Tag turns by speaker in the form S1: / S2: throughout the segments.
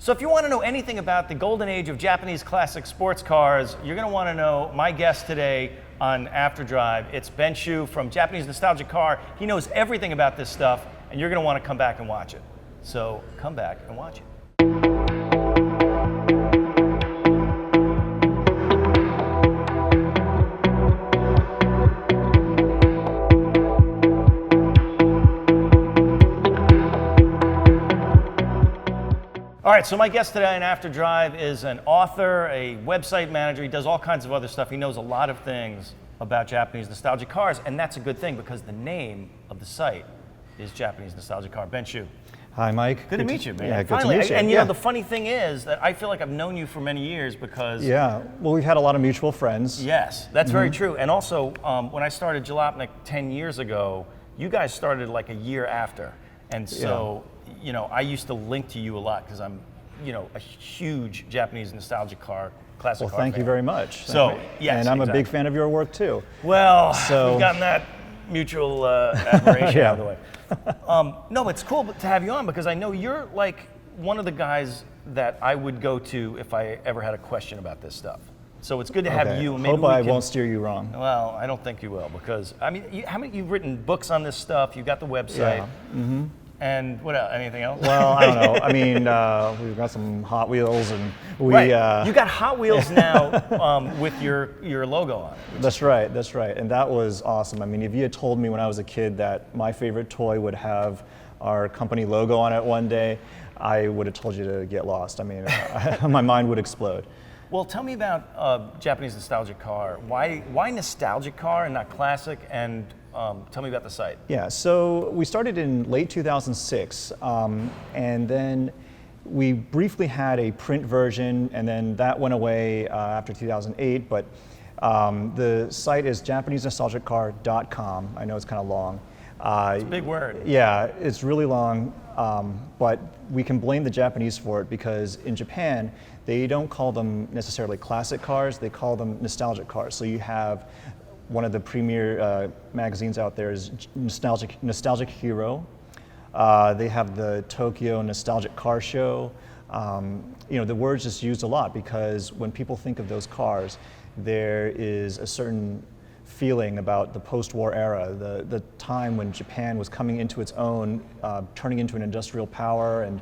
S1: So if you want to know anything about the golden age of Japanese classic sports cars, you're going to want to know my guest today on After Drive. It's Ben Hsu from Japanese Nostalgic Car. He knows everything about this stuff, and you're going to want to come back and watch it. So come back and watch it. All right, so my guest today on After Drive is an author, a website manager. He does all kinds of other stuff. He knows a lot of things about Japanese nostalgic cars, and that's a good thing because the name of the site is Japanese Nostalgic Car. Ben Hsu.
S2: Hi, Mike.
S1: Good to meet you, man.
S2: Yeah, good
S1: Finally.
S2: to meet you.
S1: And you know, the funny thing is that I feel like I've known you for many years because...
S2: Yeah, well, we've had a lot of mutual friends.
S1: Yes, that's very true. And also, when I started Jalopnik 10 years ago, you guys started like a year after. And so... You know, I used to link to you a lot because I'm, you know, a huge Japanese nostalgic car, classic car
S2: Well, thank
S1: fan.
S2: you very much.
S1: So, yes,
S2: and I'm
S1: exactly.
S2: a big fan of your work too.
S1: Well,
S2: so,
S1: we've gotten that mutual admiration
S2: Yeah.
S1: out of the way. No, it's cool to have you on because I know you're like one of the guys that I would go to if I ever had a question about this stuff. So it's good to have you. Maybe
S2: Hope I won't steer you wrong.
S1: Well, I don't think you will because I mean, you've written books on this stuff. You've got the website.
S2: Yeah. Mm-hmm.
S1: And what else? Anything else?
S2: Well, I don't know. I mean, we've got some Hot Wheels, and we.
S1: Right. You got Hot Wheels now with your logo on it.
S2: That's right. That's right. And that was awesome. I mean, if you had told me when I was a kid that my favorite toy would have our company logo on it one day, I would have told you to get lost. I mean, my mind would explode.
S1: Well, tell me about Japanese Nostalgic Car. Why Nostalgic Car and not Classic? And tell me about the site.
S2: Yeah, so we started in late 2006, and then we briefly had a print version, and then that went away after 2008, but the site is JapaneseNostalgicCar.com. I know it's kind of long.
S1: It's a big word.
S2: Yeah, it's really long, but we can blame the Japanese for it because in Japan, they don't call them necessarily classic cars, they call them nostalgic cars. So you have one of the premier magazines out there is Nostalgic Hero. They have the Tokyo Nostalgic Car Show. You know, the word's just used a lot because when people think of those cars, there is a certain feeling about the post-war era, the time when Japan was coming into its own, turning into an industrial power, and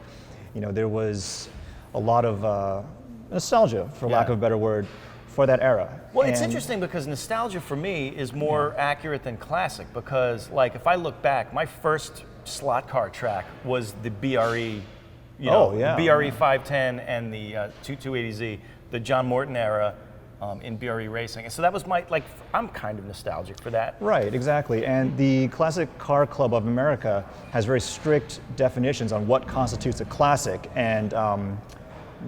S2: you know, there was a lot of nostalgia, for lack of a better word, for that era.
S1: Well, it's interesting because nostalgia for me is more accurate than classic because, like, if I look back, my first slot car track was the BRE, the BRE 510 and the 280Z, the John Morton era in BRE racing. And so that was I'm kind of nostalgic for that.
S2: Right, exactly. And the Classic Car Club of America has very strict definitions on what constitutes a classic, and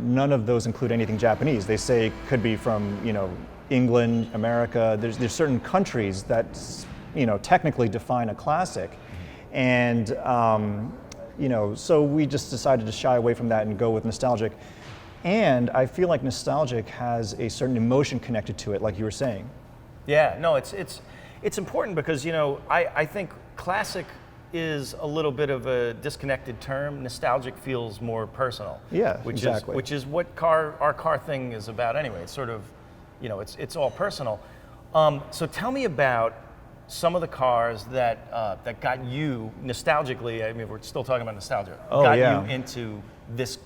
S2: none of those include anything Japanese. They say it could be from, you know, England, America. There's certain countries that, you know, technically define a classic. And, you know, so we just decided to shy away from that and go with nostalgic. And I feel like nostalgic has a certain emotion connected to it, like you were saying.
S1: Yeah, no, it's important because, you know, I think classic is a little bit of a disconnected term. Nostalgic feels more personal.
S2: Yeah,
S1: exactly. Which is what our car thing is about anyway. It's sort of, you know, it's all personal. So tell me about some of the cars that that got you nostalgically. I mean, we're still talking about nostalgia. Got you into this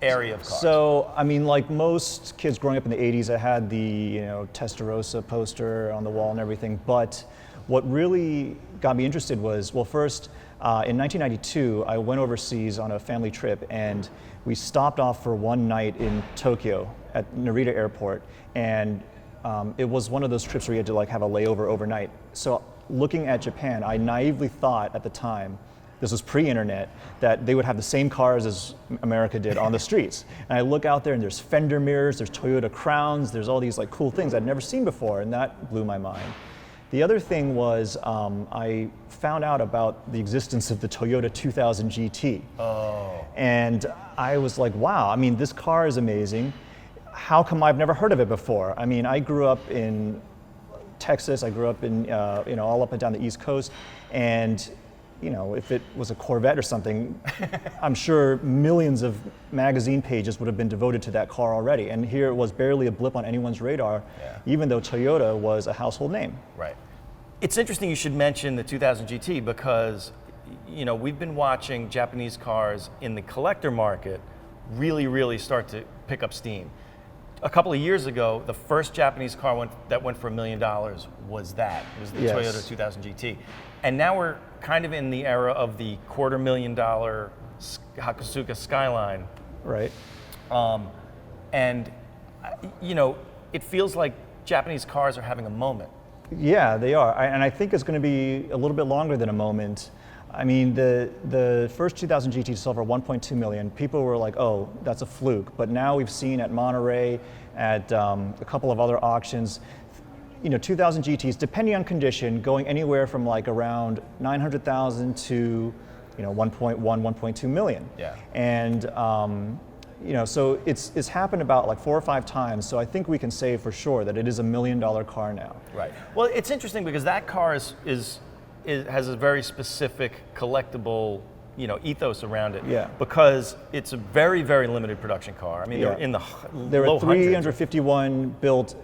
S1: area of cars.
S2: So, I mean, like most kids growing up in the 80s, I had the, you know, Testarossa poster on the wall and everything, but what really got me interested was, well, first, in 1992, I went overseas on a family trip, and we stopped off for one night in Tokyo at Narita Airport, and it was one of those trips where you had to like have a layover overnight. So looking at Japan, I naively thought at the time, this was pre-internet, that they would have the same cars as America did on the streets. And I look out there and there's fender mirrors, there's Toyota Crowns, there's all these like cool things I'd never seen before, and that blew my mind. The other thing was I found out about the existence of the Toyota 2000 GT. Oh. And I was like, wow, I mean, this car is amazing. How come I've never heard of it before? I mean, I grew up in Texas, I grew up in, you know, all up and down the East Coast, and you know, if it was a Corvette or something, I'm sure millions of magazine pages would have been devoted to that car already. And here it was barely a blip on anyone's radar, even though Toyota was a household name.
S1: Right. It's interesting you should mention the 2000 GT because, you know, we've been watching Japanese cars in the collector market really start to pick up steam. A couple of years ago, the first Japanese car that went for $1 million was that. It was the Toyota 2000 GT. And now we're kind of in the era of the $250,000 Hakosuka Skyline.
S2: Right.
S1: And, you know, it feels like Japanese cars are having a moment.
S2: Yeah, they are. And I think it's going to be a little bit longer than a moment. I mean, the first 2000 GT sold for 1.2 million. People were like, oh, that's a fluke. But now we've seen at Monterey, at a couple of other auctions, you know, 2000 GTs, depending on condition, going anywhere from like around 900,000 to, you know, 1.1, 1.2 million.
S1: Yeah.
S2: And, you know, so it's happened about like 4 or 5 times. So I think we can say for sure that it is $1 million car now.
S1: Right. Well, it's interesting because that car has a very specific collectible, you know, ethos around it.
S2: Yeah.
S1: Because it's a very limited production car. I mean, they're in the
S2: there
S1: low
S2: were 351 built,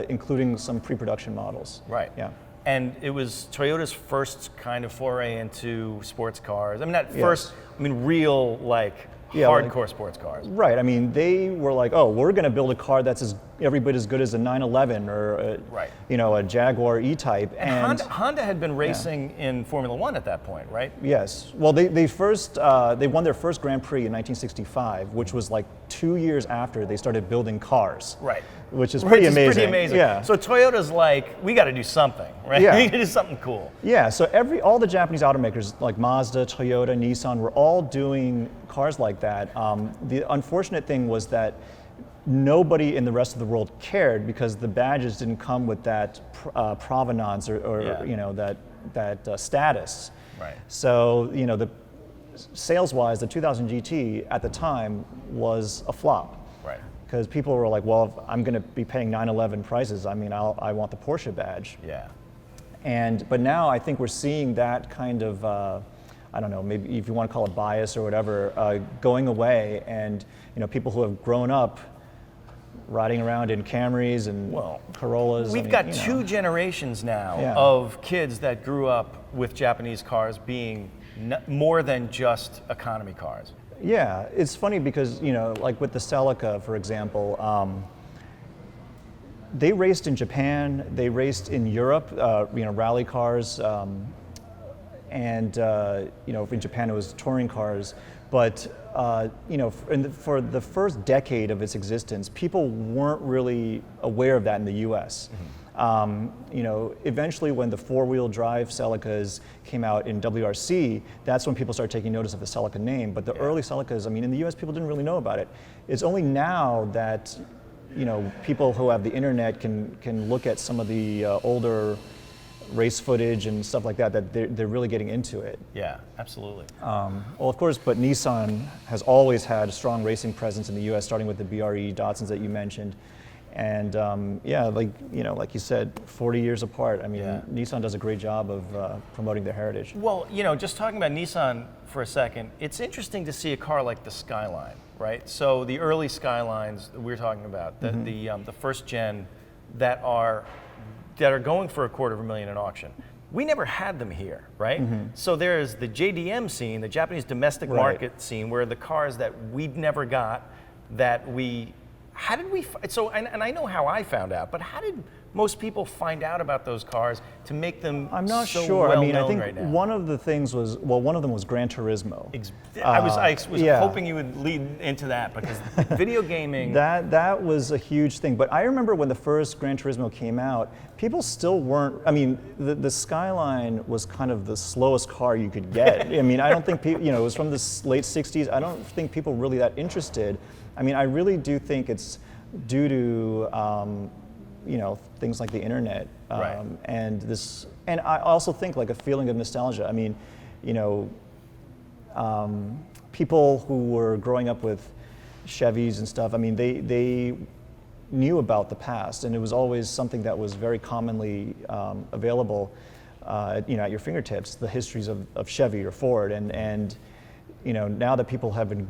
S2: including some pre-production models.
S1: Right.
S2: Yeah.
S1: And it was Toyota's first kind of foray into sports cars. I mean, not first. I mean, real like hardcore sports cars.
S2: Right. I mean, they were like, oh, we're going to build a car that's every bit as good as a 911 or a, you know, a Jaguar E-Type.
S1: And Honda had been racing in Formula One at that point, right?
S2: Yes. Well, they won their first Grand Prix in 1965, which was like 2 years after they started building cars.
S1: Right.
S2: Which is pretty amazing.
S1: Pretty amazing.
S2: Yeah.
S1: So Toyota's like, we got to do something, right?
S2: Yeah.
S1: We got to do something cool.
S2: Yeah. So all the Japanese automakers like Mazda, Toyota, Nissan were all doing cars like that. The unfortunate thing was that nobody in the rest of the world cared because the badges didn't come with that provenance or you know, that status.
S1: Right.
S2: So, you know, the sales-wise, the 2000 GT at the time was a flop.
S1: Right.
S2: Because people were like, well, if I'm going to be paying 911 prices, I mean, I want the Porsche badge.
S1: Yeah.
S2: But now I think we're seeing that kind of, I don't know, maybe if you want to call it bias or whatever, going away, and you know, people who have grown up riding around in Camrys and Corollas.
S1: We've got 2 generations now of kids that grew up with Japanese cars being more than just economy cars.
S2: Yeah, it's funny because, you know, like with the Celica, for example, they raced in Japan, they raced in Europe, you know, rally cars, and you know, in Japan it was touring cars. But you know, for the first decade of its existence, people weren't really aware of that in the U.S. You know, eventually when the 4-wheel drive Celicas came out in WRC, that's when people started taking notice of the Celica name. But the early Celicas, I mean, in the U.S. people didn't really know about it. It's only now that, you know, people who have the internet can look at some of the older race footage and stuff like that, that they're really getting into it.
S1: Yeah, absolutely.
S2: Well, of course, but Nissan has always had a strong racing presence in the U.S., starting with the BRE Datsuns that you mentioned. And yeah, like, you know, like you said, 40 years apart. I mean, Nissan does a great job of promoting their heritage.
S1: Well, you know, just talking about Nissan for a second, it's interesting to see a car like the Skyline, right? So the early Skylines that we're talking about, the first gen that are going for $250,000 in auction. We never had them here, right? So there's the JDM scene, the Japanese domestic market scene, where the cars that we'd never got, that we, how did we, so, and I know how I found out, but how did most people find out about those cars to make them
S2: I'm not
S1: so
S2: sure.
S1: well
S2: I mean, I
S1: known
S2: think
S1: right now?
S2: one of the things was, well, one of them was Gran Turismo.
S1: I was hoping you would lead into that, because video gaming.
S2: That was a huge thing. But I remember when the first Gran Turismo came out, people still weren't, I mean, the Skyline was kind of the slowest car you could get. I mean, I don't think people, you know, it was from the late 60s. I don't think people were really that interested. I mean, I really do think it's due to, you know, things like the internet, and this, and I also think like a feeling of nostalgia. I mean, you know, people who were growing up with Chevys and stuff, I mean, they knew about the past, and it was always something that was very commonly available. at your fingertips, the histories of Chevy or Ford, and now that people have been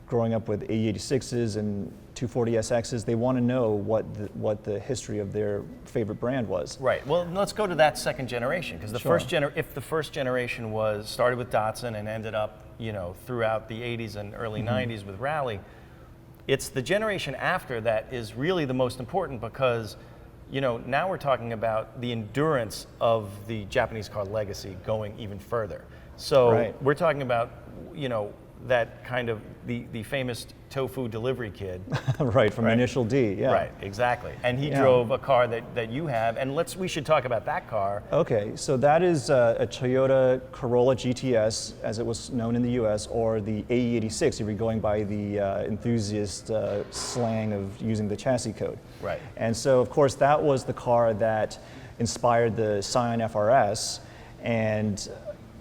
S2: growing up with AE86s and 240SXs, they want to know what the history of their favorite brand was.
S1: Right. Well, let's go to that second generation, because if the first generation started with Datsun and ended up, throughout the 80s and early 90s with Rally, it's the generation after that is really the most important, because now we're talking about the endurance of the Japanese car legacy going even further. So we're talking about, that kind of the famous tofu delivery kid.
S2: Right, from Initial D, yeah.
S1: Right, exactly. And he drove a car that you have, and we should talk about that car.
S2: Okay, so that is a Toyota Corolla GTS, as it was known in the US, or the AE86, if you're going by the enthusiast slang of using the chassis code.
S1: Right.
S2: And so, of course, that was the car that inspired the Scion FRS, and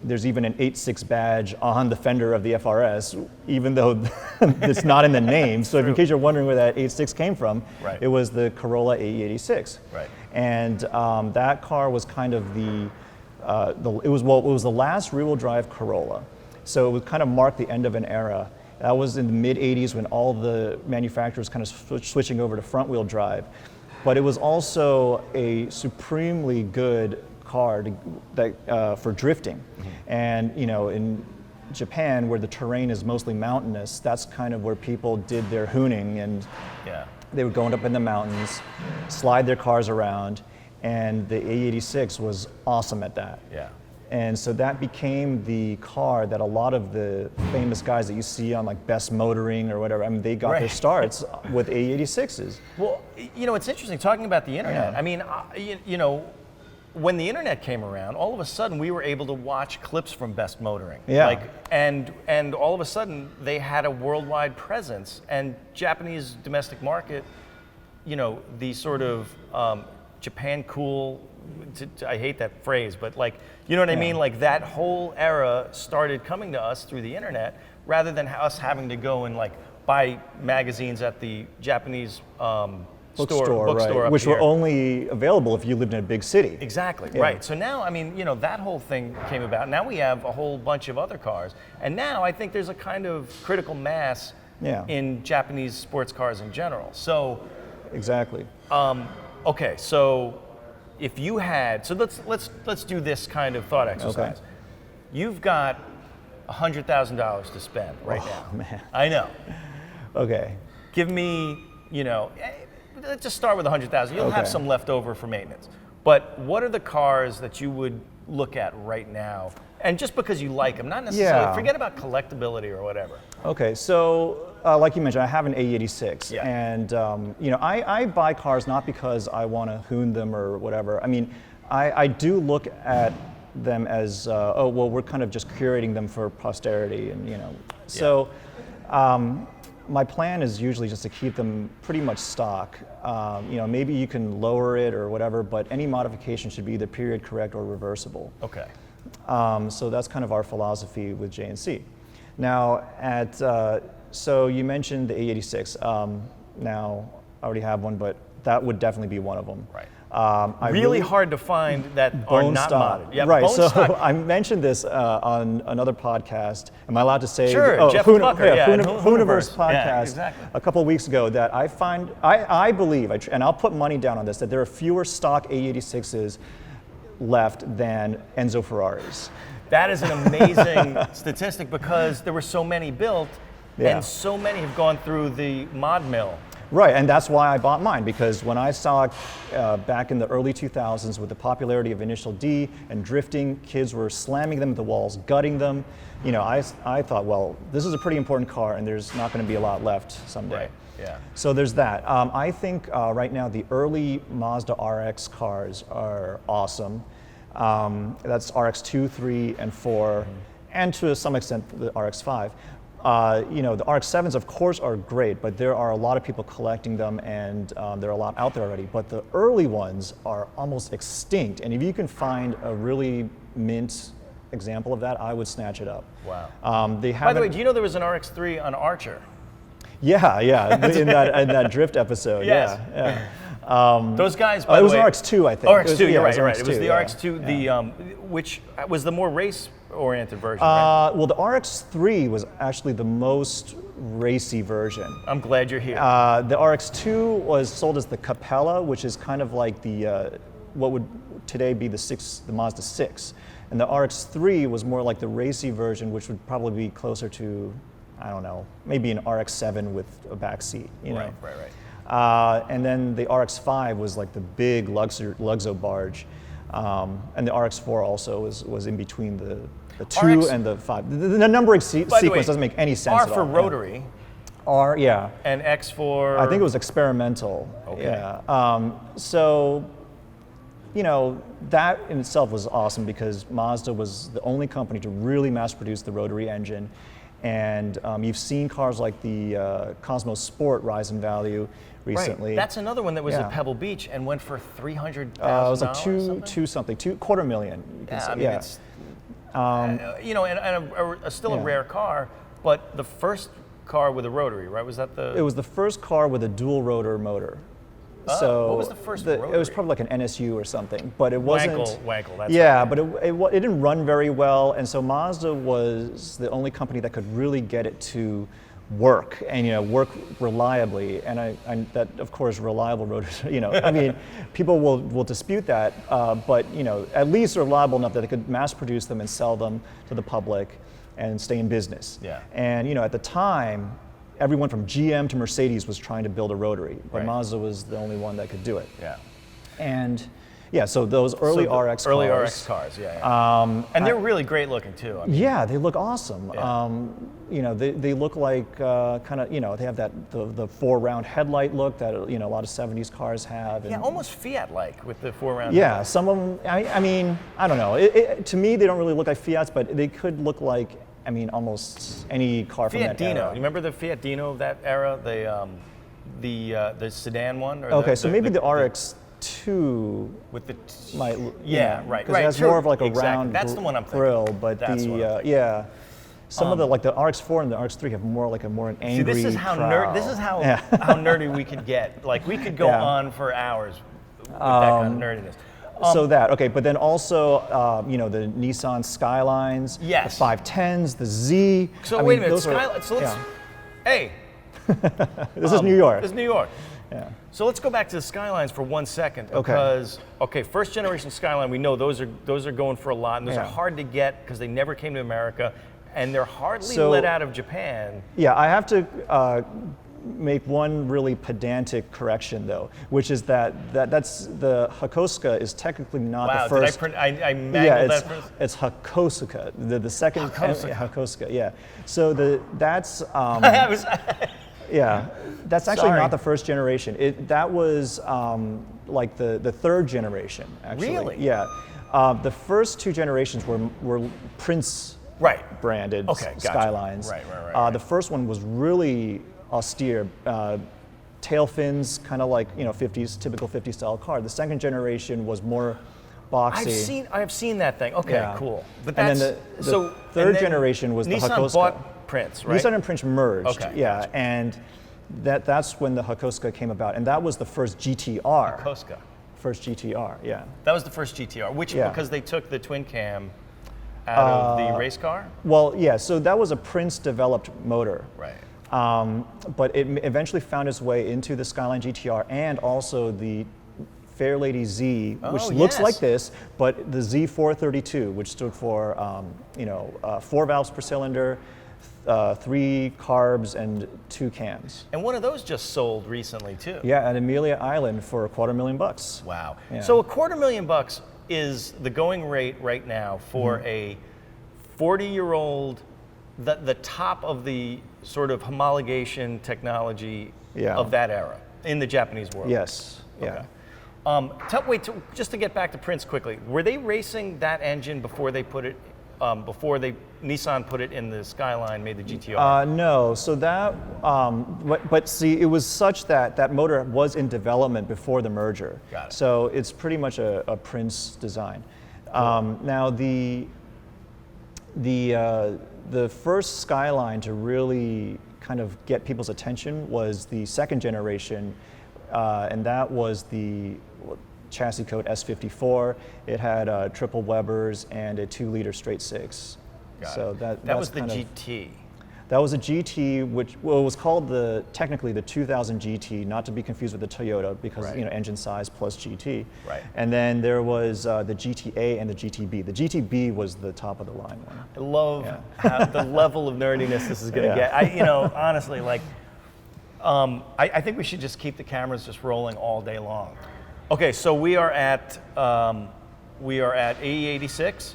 S2: there's even an 8.6 badge on the fender of the FRS, even though it's not in the name. So in case you're wondering where that 8.6 came from, it was the Corolla AE86.
S1: Right.
S2: And that car was kind of it was the last rear-wheel drive Corolla. So it would kind of mark the end of an era. That was in the mid-'80s when all the manufacturers kind of switching over to front-wheel drive. But it was also a supremely good car for drifting. And in Japan, where the terrain is mostly mountainous, that's kind of where people did their hooning, and they would go up in the mountains, slide their cars around, and the A86 was awesome at that.
S1: Yeah.
S2: And so that became the car that a lot of the famous guys that you see on like Best Motoring or whatever, I mean, they got their starts with A86s.
S1: Well, it's interesting talking about the internet. I mean, when the internet came around, all of a sudden we were able to watch clips from Best Motoring.
S2: Yeah.
S1: And all of a sudden they had a worldwide presence, and Japanese domestic market, the sort of Japan cool, I hate that phrase, but you know what I mean? Like that whole era started coming to us through the internet, rather than us having to go and buy magazines at the Japanese bookstore
S2: right,
S1: up
S2: which
S1: here.
S2: were only available if you lived in a big city.
S1: Exactly, right. So now, I mean, that whole thing came about. Now we have a whole bunch of other cars. And now I think there's a kind of critical mass in Japanese sports cars in general. So
S2: exactly.
S1: Okay, so if you had, so let's do this kind of thought exercise.
S2: Okay.
S1: You've got $100,000 to spend right now.
S2: Man.
S1: I know.
S2: Okay.
S1: Give me, let's just start with $100,000. You'll have some left over for maintenance. But what are the cars that you would look at right now? And just because you like them, not necessarily, forget about collectability or whatever.
S2: Okay, so like you mentioned, I have an A86. And, I buy cars not because I want to hoon them or whatever. I mean, I do look at them as, we're kind of just curating them for posterity, and, So my plan is usually just to keep them pretty much stock. Maybe you can lower it or whatever, but any modification should be either period correct or reversible.
S1: Okay.
S2: So that's kind of our philosophy with JNC. Now, so you mentioned the A86. Now, I already have one, but that would definitely be one of them.
S1: Right. Really hard to find that are not modded.
S2: Yeah, right, so I mentioned this on another podcast. Am I allowed to say?
S1: Sure, Jeff Bucker,
S2: Hooniverse podcast.
S1: Yeah, exactly.
S2: A couple of weeks ago that I believe, and I'll put money down on this, that there are fewer stock A86s left than Enzo Ferraris.
S1: That is an amazing statistic, because there were so many built, and so many have gone through the mod mill.
S2: Right, and that's why I bought mine, because when I saw back in the early 2000s with the popularity of Initial D and drifting, kids were slamming them at the walls, gutting them. I thought, well, this is a pretty important car, and there's not going to be a lot left someday.
S1: Right. Yeah.
S2: So there's that. I think right now the early Mazda RX cars are awesome. That's RX 2, 3, and 4, and to some extent the RX 5. The RX-7s, of course, are great, but there are a lot of people collecting them, and there are a lot out there already. But the early ones are almost extinct, and if you can find a really mint example of that, I would snatch it up.
S1: Wow. By the way, do you know there was an RX-3 on Archer?
S2: Yeah, in that drift episode.
S1: Yes. Those guys, by
S2: it
S1: the
S2: was
S1: way,
S2: an RX-2, I think.
S1: RX-2, you're right, you're right. It was the
S2: yeah.
S1: RX-2, which was the more race-oriented version, right?
S2: Well, the RX-3 was actually the most racy version.
S1: I'm glad you're here.
S2: The RX-2 was sold as the Capella, which is kind of like the what would today be the Mazda 6. And the RX-3 was more like the racy version, which would probably be closer to, I don't know, maybe an RX-7 with a back seat, you know?
S1: Right.
S2: And then the RX-5 was like the big Luxo barge. And the RX-4 also was in between the 2 and the 5. The numbering sequence doesn't make any sense
S1: R
S2: at all.
S1: for rotary.
S2: R, yeah.
S1: And X for?
S2: I think it was experimental.
S1: Okay.
S2: Yeah. So, you know, that in itself was awesome because Mazda was the only company to really mass produce the rotary engine. And you've seen cars like the Cosmos Sport rise in value recently.
S1: Right. That's another one that was at Pebble Beach and went for $300,000.
S2: It was like $250,000. You can say.
S1: I mean, it's, you know, and still a rare car, but the first car with a rotary, right? Was that the?
S2: It was the first car with a dual rotor motor. So
S1: what was the first rotary?
S2: It was probably like an NSU or something, but it wasn't.
S1: Wankel, that's
S2: yeah, but it didn't run very well, and so Mazda was the only company that could really get it to work and work reliably. And I that of course reliable rotors. I mean, people will dispute that, but at least reliable enough that they could mass produce them and sell them to the public and stay in business.
S1: Yeah.
S2: And at the time, everyone from GM to Mercedes was trying to build a rotary, but Mazda was the only one that could do it.
S1: Yeah.
S2: And so those early RX cars.
S1: And they're really great looking too. I mean,
S2: yeah, they look awesome.
S1: Yeah.
S2: They look like kind of they have the 4-round headlight look that a lot of 70s cars have.
S1: And almost Fiat-like with the 4-round.
S2: Yeah,
S1: headlight.
S2: some of them. I mean, I don't know. To me, they don't really look like Fiats, but they could look like. I mean, almost any car from that
S1: Fiat Dino.
S2: era.
S1: You remember the Fiat Dino of that era, the sedan one? Or
S2: okay, so maybe the RX-2
S1: with the
S2: might.
S1: Right.
S2: Because it has more of like a round
S1: That's the one I'm thinking.
S2: grill, but some of the like the RX-4 and the RX-3 have more an angry.
S1: See, this is how how nerdy we could get. Like we could go on for hours with that kind of nerdiness.
S2: But then also, the Nissan Skylines, the 510s, the Z.
S1: So wait a minute, Skyline. So let's. Hey.
S2: This is New York.
S1: This is New York.
S2: Yeah.
S1: So let's go back to the Skylines for 1 second, because first generation Skyline, we know those are going for a lot, and those are hard to get because they never came to America, and they're hardly let out of Japan.
S2: Yeah, I have to make one really pedantic correction though, which is that's the Hakosuka is technically not the first.
S1: Wow, I mangled that first?
S2: It's Hakosuka, the second Hakosuka. Yeah. So that's that's actually not the first generation. That was like the third generation actually.
S1: Really?
S2: Yeah. The first 2 generations were Prince branded Skylines.
S1: Right.
S2: The first one was really austere, tail fins, kind of like typical 50s style car. The second generation was more boxy.
S1: I've seen that thing. Okay, cool. But
S2: and then the third generation was
S1: Nissan
S2: the Hakosuka.
S1: Bought Prince, right?
S2: Nissan and Prince merged.
S1: Okay.
S2: Yeah,
S1: gotcha.
S2: and that's when the Hakosuka came about, and that was the first GTR.
S1: Hakosuka.
S2: First GTR, yeah.
S1: That was the first GTR, because they took the twin cam out of the race car?
S2: Well, yeah, so that was a Prince-developed motor.
S1: Right.
S2: But it eventually found its way into the Skyline GTR and also the Fairlady Z, which looks like this, but the Z432, which stood for 4 valves per cylinder, 3 carbs, and 2 cams.
S1: And one of those just sold recently too.
S2: Yeah, at Amelia Island for $250,000.
S1: Wow.
S2: Yeah.
S1: So $250,000 is the going rate right now for a 40-year-old, the top of the sort of homologation technology of that era in the Japanese world.
S2: Yes. Yeah.
S1: Okay. Just to get back to Prince quickly, were they racing that engine before they put it, Nissan put it in the Skyline, made the GTR?
S2: No, so that, but see, it was such that motor was in development before the merger.
S1: Got it.
S2: So it's pretty much a Prince design. Now the first Skyline to really kind of get people's attention was the second generation, and that was the chassis code S54. It had triple Webers and a 2-liter straight six.
S1: So that was the GT.
S2: That was a GT, which was called technically the 2000 GT, not to be confused with the Toyota, because engine size plus GT.
S1: Right.
S2: And then there was the GTA and the GTB. The GTB was the top of the line one.
S1: I love how the level of nerdiness this is going to get. Honestly, like, I think we should just keep the cameras just rolling all day long. Okay, so we are at AE86.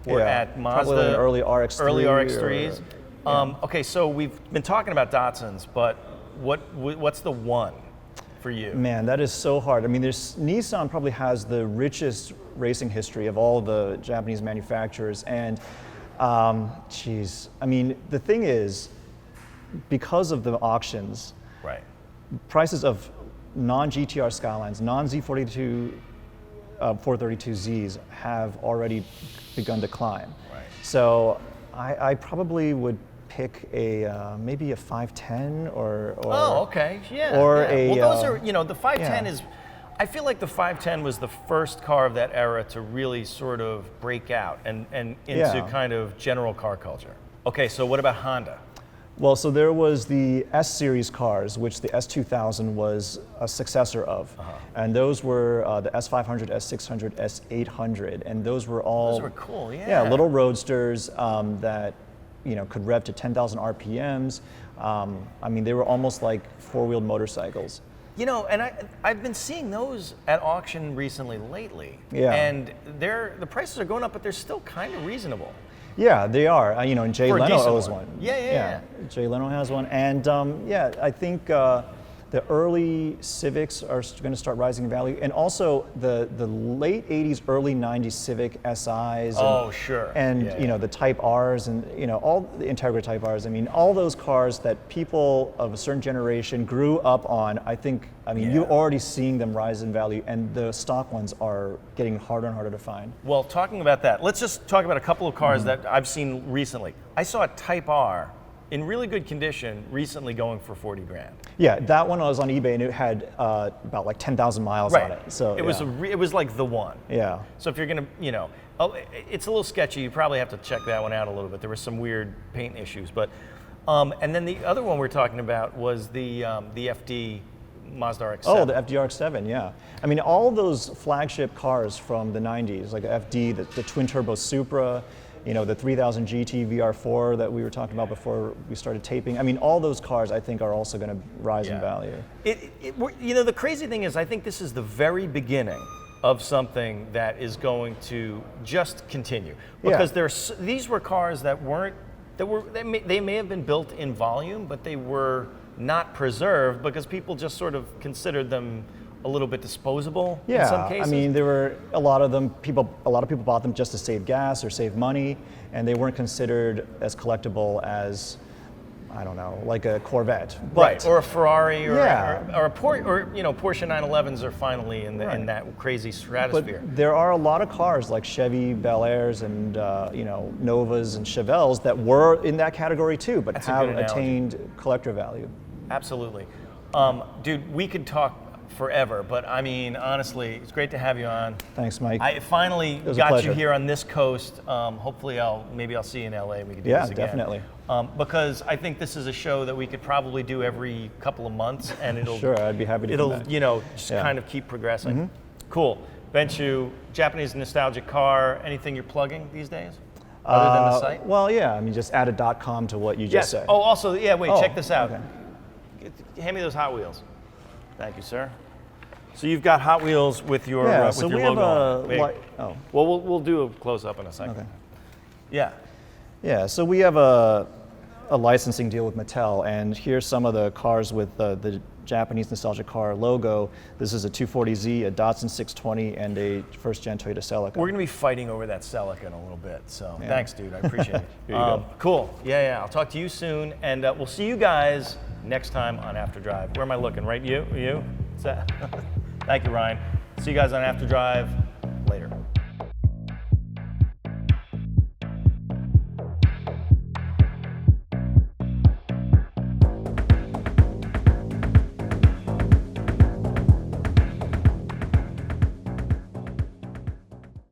S1: We're at Mazda.
S2: Probably an early RX3.
S1: Early RX3s. Okay, so we've been talking about Datsuns, but what's the one for you?
S2: Man, that is so hard. I mean, Nissan probably has the richest racing history of all the Japanese manufacturers, and geez, I mean, the thing is, because of the auctions, prices of non-GTR Skylines, non-Z42 432Zs have already begun to climb.
S1: Right.
S2: So I probably would pick maybe a 510 or
S1: oh, okay, yeah.
S2: Or
S1: well, those are, the 510 is, I feel like the 510 was the first car of that era to really sort of break out and into kind of general car culture. Okay, so what about Honda?
S2: Well, so there was the S-Series cars, which the S2000 was a successor of. And those were the S500, S600, S800, and those were all—
S1: Those were cool,
S2: Yeah, little roadsters that could rev to 10,000 RPMs. I mean, they were almost like four-wheeled motorcycles.
S1: And I've been seeing those at auction recently lately.
S2: Yeah.
S1: And the prices are going up, but they're still kind of reasonable.
S2: Yeah, they are. And Jay Leno owns one.
S1: Yeah.
S2: Jay Leno has one, and I think the early Civics are going to start rising in value, and also the late '80s, early '90s Civic SIs. And, the Type Rs, and all the Integra Type Rs. I mean, all those cars that people of a certain generation grew up on. You're already seeing them rise in value, and the stock ones are getting harder and harder to find.
S1: Well, talking about that, let's just talk about a couple of cars that I've seen recently. I saw a Type R in really good condition recently going for 40 grand.
S2: Yeah, that one was on eBay, and it had about like 10,000 miles on it. So
S1: it was like the one.
S2: Yeah.
S1: So if you're gonna, it's a little sketchy. You probably have to check that one out a little bit. There were some weird paint issues, but and then the other one we're talking about was the FD Mazda RX-7.
S2: Oh, the FD RX-7, yeah. I mean, all those flagship cars from the 90s, like the FD, the twin-turbo Supra, the 3000 GT VR4 that we were talking about before we started taping. I mean, all those cars, I think, are also going to rise in value.
S1: The crazy thing is, I think this is the very beginning of something that is going to just continue. Because these were cars that they may have been built in volume, but they were not preserved because people just sort of considered them a little bit disposable in some cases.
S2: I mean, there were a lot of people bought them just to save gas or save money, and they weren't considered as collectible as, I don't know, like a Corvette.
S1: Right, or a Ferrari, or a Porsche 911s are finally in that crazy stratosphere.
S2: But there are a lot of cars like Chevy Bel Airs and Novas and Chevelles that were in that category too, but have attained collector value.
S1: Absolutely. Dude, we could talk forever, but I mean, honestly, it's great to have you on.
S2: Thanks, Mike.
S1: I finally got you here on this coast. Hopefully, maybe I'll see you in LA and we can do this again.
S2: Yeah, definitely.
S1: Because I think this is a show that we could probably do every couple of months, and it'll
S2: sure, I'd be happy to do that.
S1: Just kind of keep progressing. Cool. Ben Hsu, Japanese nostalgic car. Anything you're plugging these days? Other than the site?
S2: Well, yeah. I mean, just add a .com to what you just said.
S1: Oh, also, check this out. Okay. Hand me those Hot Wheels. Thank you, sir. So you've got Hot Wheels with your logo on. Well, we'll do a close up in a second.
S2: Okay. Yeah. So we have a licensing deal with Mattel, and here's some of the cars with the Japanese nostalgia car logo. This is a 240Z, a Datsun 620, and a first-gen Toyota Celica.
S1: We're going to be fighting over that Celica in a little bit, so thanks, dude. I appreciate it.
S2: Here you go.
S1: Cool. Yeah. I'll talk to you soon, and we'll see you guys next time on After Drive. Where am I looking? Right? You? Thank you, Ryan. See you guys on After Drive.